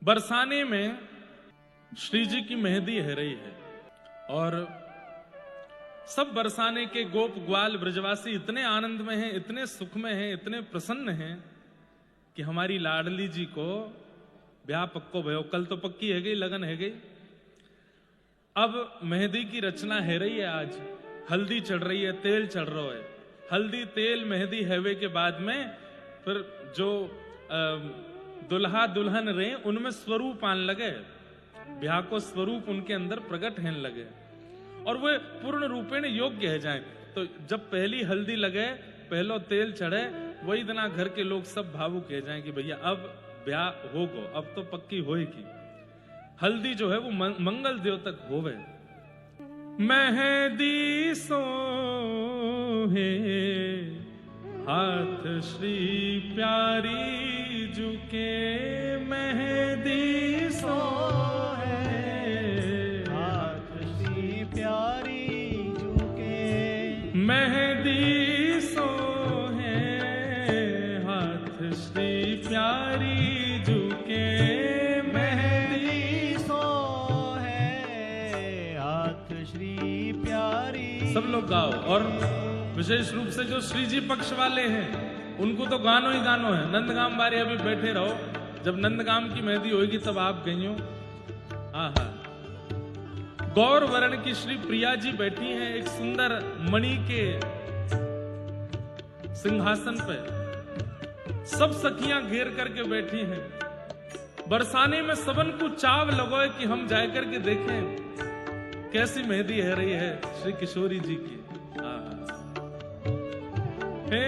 बरसाने में श्री जी की मेहंदी है रही है और सब बरसाने के गोप ग्वाल ब्रजवासी इतने आनंद में हैं, इतने सुख में हैं, इतने प्रसन्न हैं कि हमारी लाडली जी को ब्याह पक्को भयो। कल तो पक्की है गई, लगन है गई। अब मेहंदी की रचना है रही है। आज हल्दी चढ़ रही है, तेल चढ़ रहा है। हल्दी तेल मेहंदी हैवे के बाद में फिर जो दुल्हा दुल्हन रहे उनमें स्वरूप आन लगे, ब्याह को स्वरूप उनके अंदर प्रकट होने लगे और वे पूर्ण रूपेण योग्य है जाए। तो जब पहली हल्दी लगे, पहलो तेल चढ़े, वही दिना घर के लोग सब भावुक कह जाए कि भैया अब ब्याह होगो, अब तो पक्की होएगी। हल्दी जो है वो मंगल देव तक होवे। मेहंदी सोहे हाथ श्री प्यारी जुके, मेहंदी सोहे हाथ श्री प्यारी जुके, मेहंदी सोहे हाथ श्री प्यारी जुके, मेहंदी सोहे हाथ श्री प्यारी। सब लोग गाओ। और विशेष रूप से जो श्री जी पक्ष वाले हैं उनको तो गानो ही गानो है। नंदगाम बारे अभी बैठे रहो, जब नंदगाम की मेहंदी होगी तब आप गई हो। आहा, गौर वर्ण की श्री प्रिया जी बैठी हैं एक सुंदर मणि के सिंहासन पे, सब सखियां घेर करके बैठी हैं। बरसाने में सबन को चाव लगो है कि हम जाए करके देखें कैसी मेहंदी है रही है श्री किशोरी जी की। हे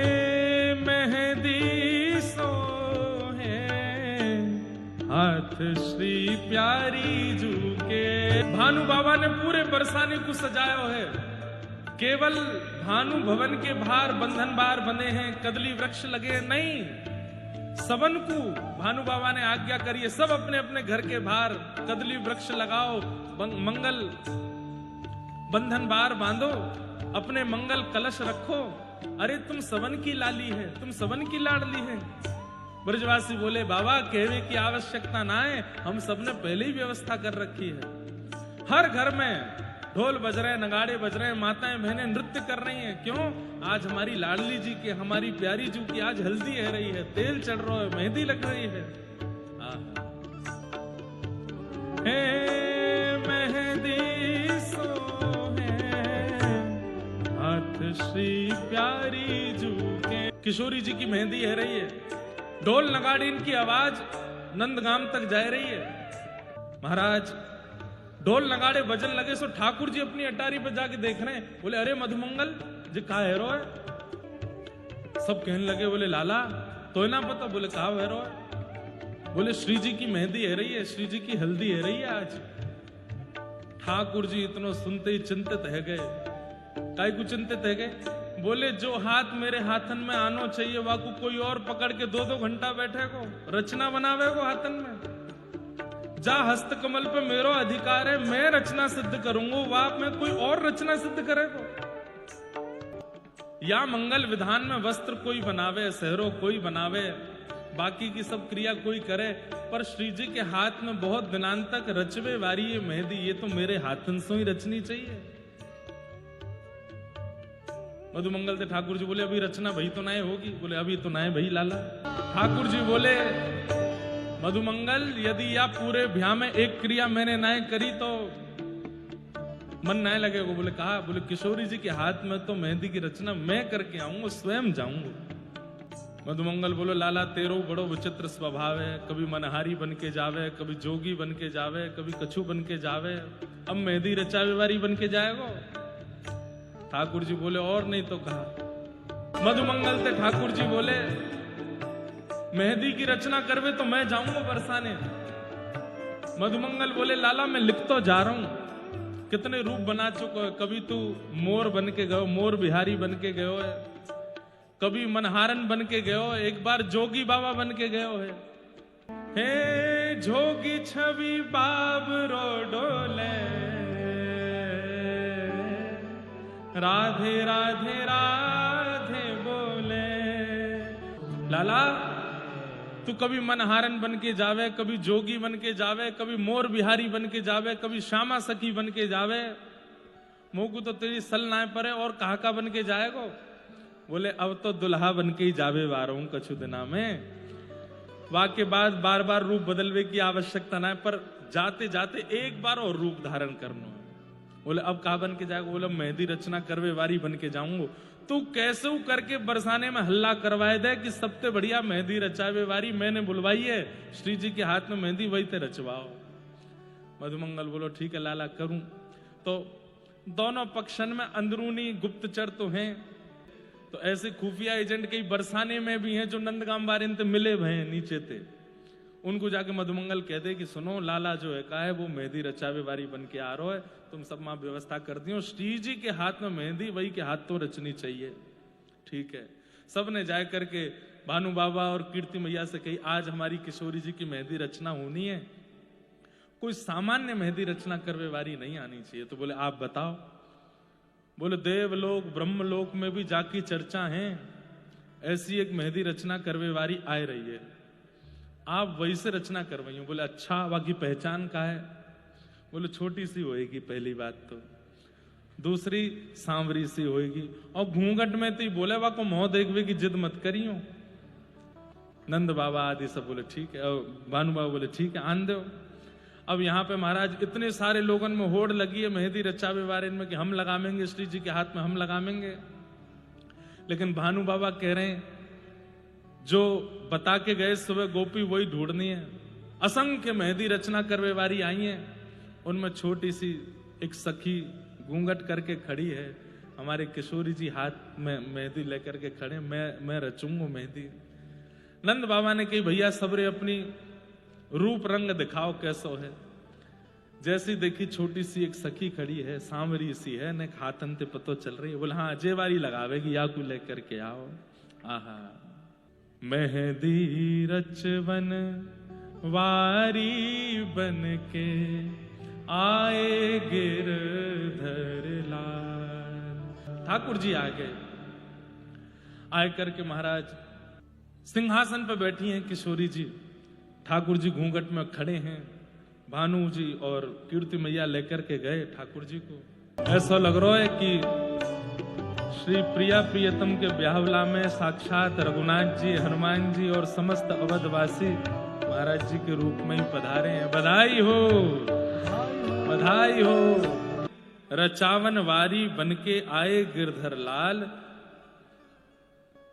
मेहंदी सोहे हाथ श्री प्यारी जुके। भानु बाबा ने पूरे बरसाने को सजाया है। केवल भानु भवन के बाहर बंधन बार बंधे हैं, कदली वृक्ष लगे नहीं। सबन को भानु बाबा ने आज्ञा करी है, सब अपने अपने घर के बाहर कदली वृक्ष लगाओ, मंगल बंधन बार बांधो, अपने मंगल कलश रखो। अरे तुम सबन की लाली है, तुम सबन की लाडली है। ब्रजवासी बोले बाबा कहने की आवश्यकता ना है, हम सबने पहले ही व्यवस्था कर रखी है। हर घर में ढोल बज रहे, नगाड़े बज रहे, माताएं बहनें नृत्य कर रही हैं। क्यों? आज हमारी लाडली जी की, हमारी प्यारी जी की आज हल्दी है रही है, तेल चढ़ रहा है, मेहंदी लग रही है। हे मेहंदी सोहे हाथ श्री प्यारी जुके। किशोरी जी की मेहंदी है रही है। ढोल नगाड़े इनकी आवाज नंदगाम तक जा रही है। महाराज ढोल नगाड़े बजन लगे सो ठाकुर जी अपनी अटारी पे जाके देख रहे हैं। बोले अरे मधुमंगल जी कहा है रो है? सब कहने लगे बोले लाला तो ना पता। बोले कहा है रो है? बोले श्री जी की मेहंदी है रही है, श्री जी की हल्दी है रही है आज। ठाकुर जी इतना सुनते ही चिंतित है गए। काय को चिंतित है गए? बोले जो हाथ मेरे हाथन में आनो चाहिए वाकू कोई और पकड़ के 2-2 घंटा बैठे को रचना बनावे को हाथन में। जा हस्त कमल पे मेरो अधिकार है, मैं रचना सिद्ध करूंगा, वाप में कोई और रचना सिद्ध करेगा। या मंगल विधान में वस्त्र कोई बनावे, सहरो कोई बनावे, बाकी की सब क्रिया कोई करे, पर श्री जी के हाथ में बहुत दिनांत तक रचवे वारी ये मेहंदी, ये तो मेरे हाथन से ही रचनी चाहिए। मधुमंगल से ठाकुर जी बोले अभी रचना भई तो नाय होगी। बोले अभी तो नाय भई लाला। ठाकुर जी बोले मधुमंगल यदि आप पूरे ब्याह में एक क्रिया मैंने नाय करी तो मन नाय लगेगा। बोले कहा? बोले किशोरी जी के हाथ में तो मेहंदी की रचना मैं करके आऊंगा, स्वयं जाऊंगा। मधुमंगल बोलो लाला तेरो बड़ो विचित्र स्वभाव है, कभी मनहारी बन के जावे, कभी जोगी बन के जावे, कभी कछु बन के जावे, अब मेहंदी रचावे वारी बन के जाएगो। ठाकुर जी बोले और नहीं तो कहा। मधुमंगल से ठाकुर जी बोले मेहंदी की रचना करवे तो मैं जाऊंगा बरसाने। मधुमंगल बोले लाला मैं लिख तो जा रहा हूं, कितने रूप बना चुका है। कभी तू मोर बन के गयो, मोर बिहारी बन के गयो है, कभी मनहारन बन के गयो, एक बार जोगी बाबा बन के गयो है। हे जोगी छवि बाबरो डोले, राधे राधे राधे बोले। लाला तू कभी मनहारन बन के जावे, कभी जोगी बन के जावे, कभी मोर बिहारी बन के जावे, कभी श्यामा सखी बन के जावे, मोकू तो तेरी सल नाय परे और कहा का बन के जाएगो। बोले अब तो दुल्हा बन के ही जावे वारों कछु दिना में, वाके बाद बार बार रूप बदलवे की आवश्यकता ना है, पर जाते जाते एक बार और रूप धारण करना। बोले अब कहा बन के जाएगा। बोले मेहंदी रचना करवे वारी बन के जाऊंगो। तू कैसे करके बरसाने में हल्ला करवाए दे कि सबसे बढ़िया मेहंदी रचावे वारी मैंने बुलवाई है, श्री जी के हाथ में मेहंदी वही ते रचवाओ। मधुमंगल बोलो ठीक है लाला करूं। तो दोनों पक्षन में अंदरूनी गुप्तचर तो हैं, तो ऐसे खुफिया एजेंट कई बरसाने में भी हैं जो नंदगाम बारे ते मिले भय नीचे थे। उनको जाके मधुमंगल कहते कि सुनो लाला जो है का है वो मेहंदी रचावे वारी बन के आ रहा है, तुम सब मां व्यवस्था कर दियो, श्री जी के हाथ में मेहंदी वही के हाथ तो रचनी चाहिए। ठीक है, सब ने जाए करके भानु बाबा और कीर्ति मैया से कही आज हमारी किशोरी जी की मेहंदी रचना होनी है, कोई सामान्य मेहंदी रचना करवे वारी नहीं आनी चाहिए। तो बोले आप बताओ। बोले देवलोक ब्रह्मलोक में भी जाकी चर्चा है, ऐसी एक मेहंदी रचना करवे वारी आ रही है, आप वही से रचना करवाइयो। बोले अच्छा बाकी पहचान का है। बोले छोटी सी होएगी पहली बात तो, दूसरी सांवरी सी होएगी, और घूंघट में तो बोले वा को मोह देखवे की जिद मत करियो। नंद बाबा आदि सब बोले ठीक है, भानु बाबा बोले ठीक है आन दो। अब यहाँ पे महाराज इतने सारे लोगों में होड़ लगी है मेहंदी रचावे वारे में कि हम लगावेंगे, श्री जी के हाथ में हम लगावेंगे। लेकिन भानु बाबा कह रहे हैं जो बता के गए सुबह गोपी वही ढूंढनी है। असंख्य मेहंदी रचना करवे वारी आई है, उनमें छोटी सी एक सखी घूंघट करके खड़ी है, हमारे किशोरी जी हाथ में मेहंदी लेकर के खड़े, मैं रचूंगा मेहंदी। नंद बाबा ने कही भैया सबरे अपनी रूप रंग दिखाओ कैसो है। जैसी देखी छोटी सी एक सखी खड़ी है, सांवरी सी है, ने हाथन ते पतो चल रही है। बोले हाँ अजय वारी लगावेगी, याकू लेकर के आओ। आहा मेहंदी रचवन वारी बन के आए गिरधर लाल। ठाकुर जी आ गए, आए करके महाराज सिंहासन पर बैठी हैं किशोरी जी, ठाकुर जी घूंघट में खड़े हैं। भानु जी और कीर्ति मैया लेकर के गए ठाकुर जी को। ऐसा लग रहा है कि श्री प्रिया प्रियतम के ब्याहवला में साक्षात रघुनाथ जी, हनुमान जी और समस्त अवधवासी महाराज जी के रूप में ही पधारे हैं। बधाई हो, बधाई हो। रचावन वारी बनके आए गिरधर लाल।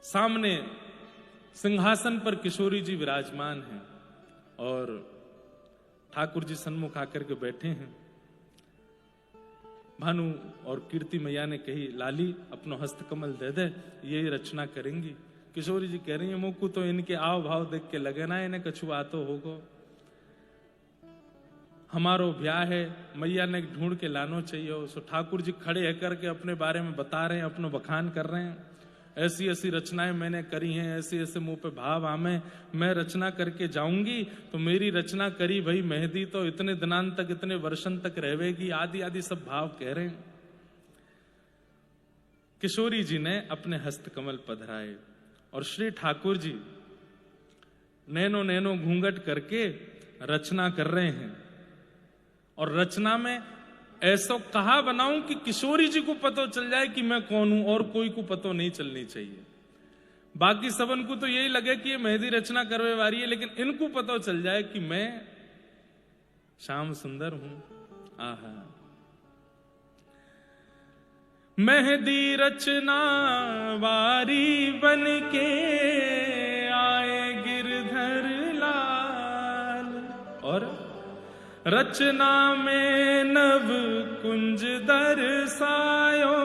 सामने सिंहासन पर किशोरी जी विराजमान हैं और ठाकुर जी सन्मुख आकर के बैठे हैं। भानु और कीर्ति मैया ने कही लाली अपनो हस्तकमल दे दे, यही रचना करेंगी। किशोरी जी कह रही है मुकु तो इनके आव भाव देख के लगे ना इन्हें कछु आतो होगो, हमारो ब्याह है, मैया ने ढूंढ के लानो चाहिए। सो ठाकुर जी खड़े है करके अपने बारे में बता रहे हैं, अपनो बखान कर रहे हैं। ऐसी ऐसी रचनाएं मैंने करी हैं, ऐसे ऐसे मुंह पे भाव आमे, मैं रचना करके जाऊंगी तो मेरी रचना करी भाई मेहंदी तो इतने दिनांत तक, इतने वर्षन तक रहेगी, आदि आदि सब भाव कह रहे हैं। किशोरी जी ने अपने हस्तकमल पधराए और श्री ठाकुर जी नैनो नैनो घूंघट करके रचना कर रहे हैं। और रचना में ऐसा कहा बनाऊं कि किशोरी जी को पता चल जाए कि मैं कौन हूं और कोई को पता नहीं चलनी चाहिए। बाकी सबन को तो यही लगे कि ये मेहंदी रचना करवे वारी है, लेकिन इनको पता चल जाए कि मैं श्याम सुंदर हूं। आहा मेहंदी रचना वारी बन के आए गिरधर लाल। और रचना में नव कुंज दर्शायो,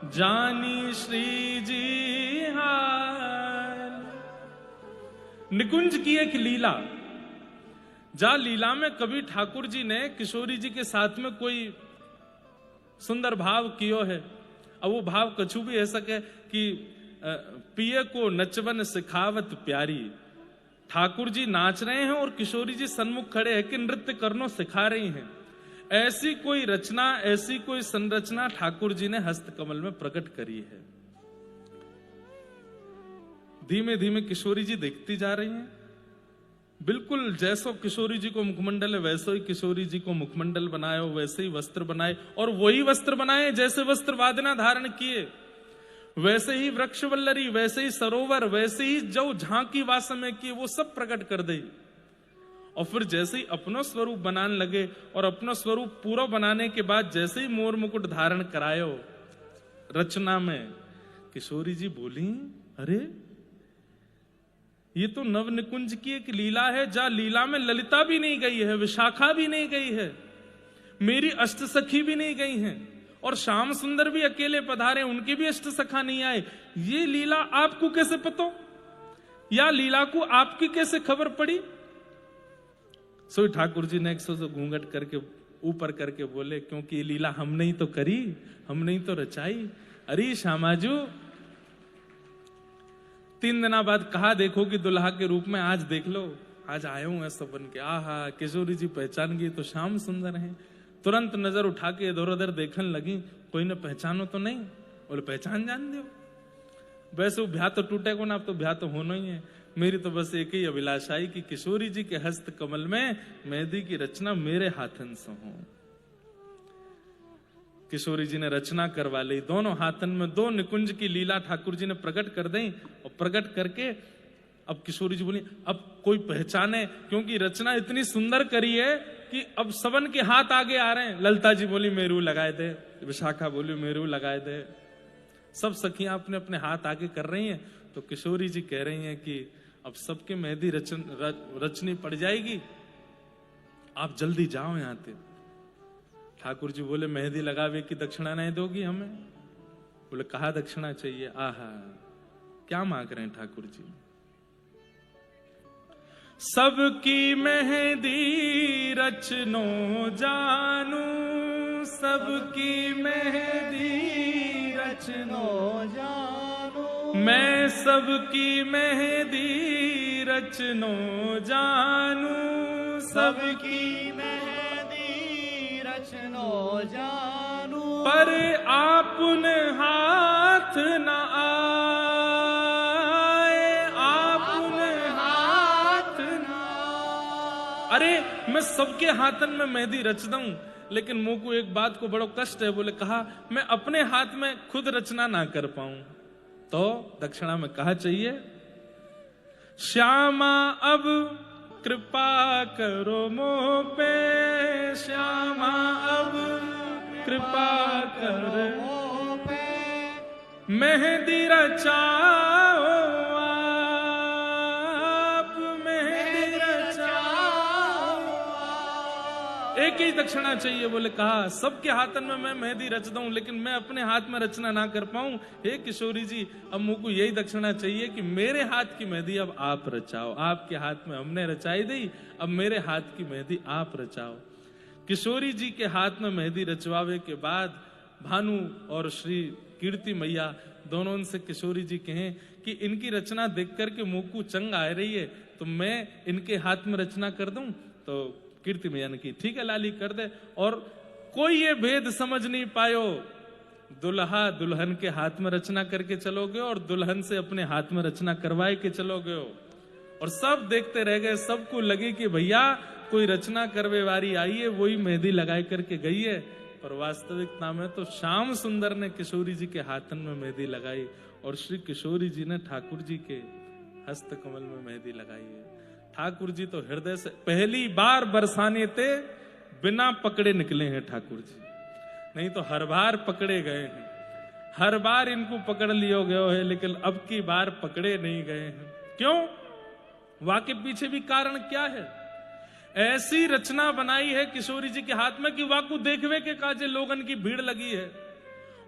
जानी श्री जी हाल। निकुंज की एक लीला, जा लीला में कभी ठाकुर जी ने किशोरी जी के साथ में कोई सुंदर भाव कियो है। अब वो भाव कछु भी ऐसा कि पिए को नचवन सिखावत प्यारी। ठाकुर जी नाच रहे हैं और किशोरी जी सन्मुख खड़े हैं कि नृत्य करनो सिखा रही हैं। ऐसी कोई रचना, ऐसी कोई संरचना ठाकुर जी ने हस्तकमल में प्रकट करी है। धीमे धीमे किशोरी जी देखती जा रही हैं। बिल्कुल जैसो किशोरी जी को मुखमंडल है वैसो ही किशोरी जी को मुखमंडल बनायो, वैसे ही वस्त्र बनाए, और वही वस्त्र बनाए जैसे वस्त्र वादना धारण किए, वैसे ही वृक्ष वल्लरी, वैसे ही सरोवर, वैसे ही जो झांकी वास में किए वो सब प्रकट कर दे। और फिर जैसे ही अपनो स्वरूप बनाने लगे, और अपना स्वरूप पूरा बनाने के बाद जैसे ही मोर मुकुट धारण करायो रचना में, किशोरी जी बोली, अरे ये तो नव निकुंज की एक लीला है, जहां लीला में ललिता भी नहीं गई है, विशाखा भी नहीं गई है, मेरी अष्ट सखी भी नहीं गई हैं, और श्याम सुंदर भी अकेले पधारे, उनके भी अष्ट सखा नहीं आए। ये लीला आपको कैसे पता, या लीला को आपकी कैसे खबर पड़ी? सो ठाकुर जी ने एक सौ घूंघट करके ऊपर करके बोले, क्योंकि ये लीला हमने ही तो करी, हमने ही तो रचाई। अरे श्यामाजू, 3 दिना बाद कहा देखो कि दुल्हा के रूप में, आज देख लो, आज आया हूं ऐसा बन के। आहा, किशोरी जी पहचान गई तो श्याम सुंदर हैं। तुरंत नजर उठा के इधर उधर देखने लगी, कोई ने पहचानो तो नहीं? बोले पहचान जान दो, वैसे वो ब्याह तो टूटे को ना, अब तो ब्याह तो होना ही है। मेरी तो बस एक ही अभिलाषा है कि किशोरी जी के हस्त कमल में मेहंदी की रचना मेरे हाथन से हो। किशोरी जी ने रचना करवा ली, दोनों हाथन में 2 निकुंज की लीला ठाकुर जी ने प्रकट कर दी, और प्रकट करके अब किशोरी जी बोली, अब कोई पहचाने, क्योंकि रचना इतनी सुंदर करी है कि अब सबन के हाथ आगे आ रहे हैं। ललिता जी बोली मेरू लगाए दे, विशाखा बोली मेरू लगाए दे, सब सखियां अपने अपने हाथ आगे कर रही हैं। तो किशोरी जी कह रही हैं कि अब सबके मेहंदी रचनी पड़ जाएगी, आप जल्दी जाओ यहां से। ठाकुर जी बोले मेहंदी लगावे की दक्षिणा नहीं दोगी हमें? बोले कहा दक्षिणा चाहिए? आहा, क्या मांग रहे हैं ठाकुर जी? सबकी मेहंदी रचनो जानू, सबकी मेहंदी रचनो जानू, मैं सबकी मेहंदी रचनो जानू, सबकी मेहंदी रचनो जानू, पर आपन हाथ न आए, आपन हाथ न आए। अरे मैं सबके हाथन में मेहंदी रच दूं, लेकिन मुंह को एक बात को बड़ो कष्ट है। बोले कहा मैं अपने हाथ में खुद रचना ना कर पाऊं, तो दक्षिणा में कहा चाहिए, श्यामा अब कृपा करो मोह पे, श्यामा अब कृपा करो मोह पे, मेहंदी रचाओ आप, मेहंदी रचाओ। एक ही दक्षिणा चाहिए। बोले कहा सबके हाथन में मैं मेहंदी रच दूं, लेकिन मैं अपने हाथ में रचना ना कर पाऊं। हे किशोरी जी, अब मुझको यही दक्षिणा चाहिए कि मेरे हाथ की मेहंदी अब आप रचाओ। आपके हाथ में हमने रचाई दी, अब मेरे हाथ की मेहंदी आप रचाओ। किशोरी जी के हाथ में मेहंदी रचवावे के बाद भानु और श्री कीर्ति मैया दोनों उनसे किशोरी जी कहें कि इनकी रचना देख करके मुंह को चंग आ रही है, तो मैं इनके हाथ में रचना कर दूं। तो कीर्ति मैया ने की ठीक है लाली कर दे। और कोई ये भेद समझ नहीं पायो, दुल्हा दुल्हन के हाथ में रचना करके चलोगे और दुल्हन से अपने हाथ में रचना करवाए के चलोगे हो। और सब देखते रह गए, सबको लगे कि भैया कोई रचना करवे वारी आई है, वही मेहंदी लगाए करके गई है। पर वास्तविकता में तो श्याम सुंदर ने किशोरी जी के हाथन में मेहंदी लगाई और श्री किशोरी जी ने ठाकुर जी के हस्त कमल में मेहंदी लगाई है। ठाकुर जी तो हृदय से पहली बार बरसाने थे बिना पकड़े निकले हैं ठाकुर जी, नहीं तो हर बार पकड़े गए हैं, हर बार इनको पकड़ लियो गयो है, लेकिन अब की बार पकड़े नहीं गए हैं। क्यों? वाके पीछे भी कारण क्या है? ऐसी रचना बनाई है किशोरी जी के हाथ में कि वह को देखवे के काजे लोगन की भीड़ लगी है,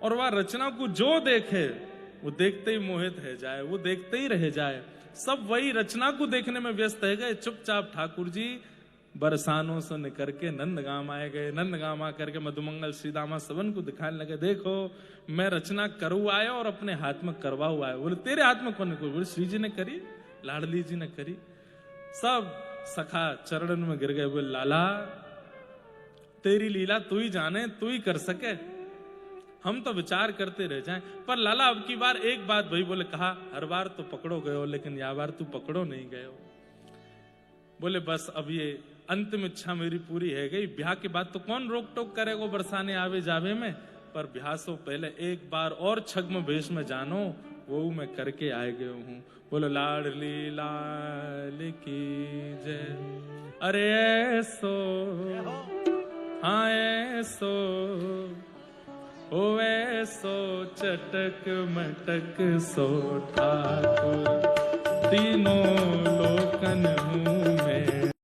और वह रचना को जो देखे वो देखते ही मोहित है जाए, वो देखते ही रह जाए। सब वही रचना को देखने में व्यस्त है गए। चुपचाप ठाकुर जी बरसानों से निकल के नंदगाम आए गए। नंदगाम आकर के मधुमंगल श्रीदामा सबन को दिखाने लगे, देखो मैं रचना करू आया और अपने हाथ में करवाऊ आया। बोले तेरे हाथ में कौन ने? बोले श्री जी ने करी, लाडली जी ने करी। सब सखा चरणन में गिर गए। बोले लाला तेरी लीला तू ही जाने, तू ही कर सके, हम तो विचार करते रह जाएं। पर लाला अब की बार एक बात भाई बोले, कहा हर बार तो पकड़ो गए हो, लेकिन यह बार तू पकड़ो नहीं गए हो। बोले बस अब ये अंतिम इच्छा मेरी पूरी है गई, ब्याह के बाद तो कौन रोक टोक करेगो बरसाने आवे जावे में, पर ब्याह से पहले एक बार और छद्म वेश में जानो, वो मैं करके आए गए हूं। बोलो लाडली लाल की जय। अरे ऐसो हाँ ऐसो ओ ऐसो चटक मटक सो ठाकुर, तीनों लोकन हूँ मैं।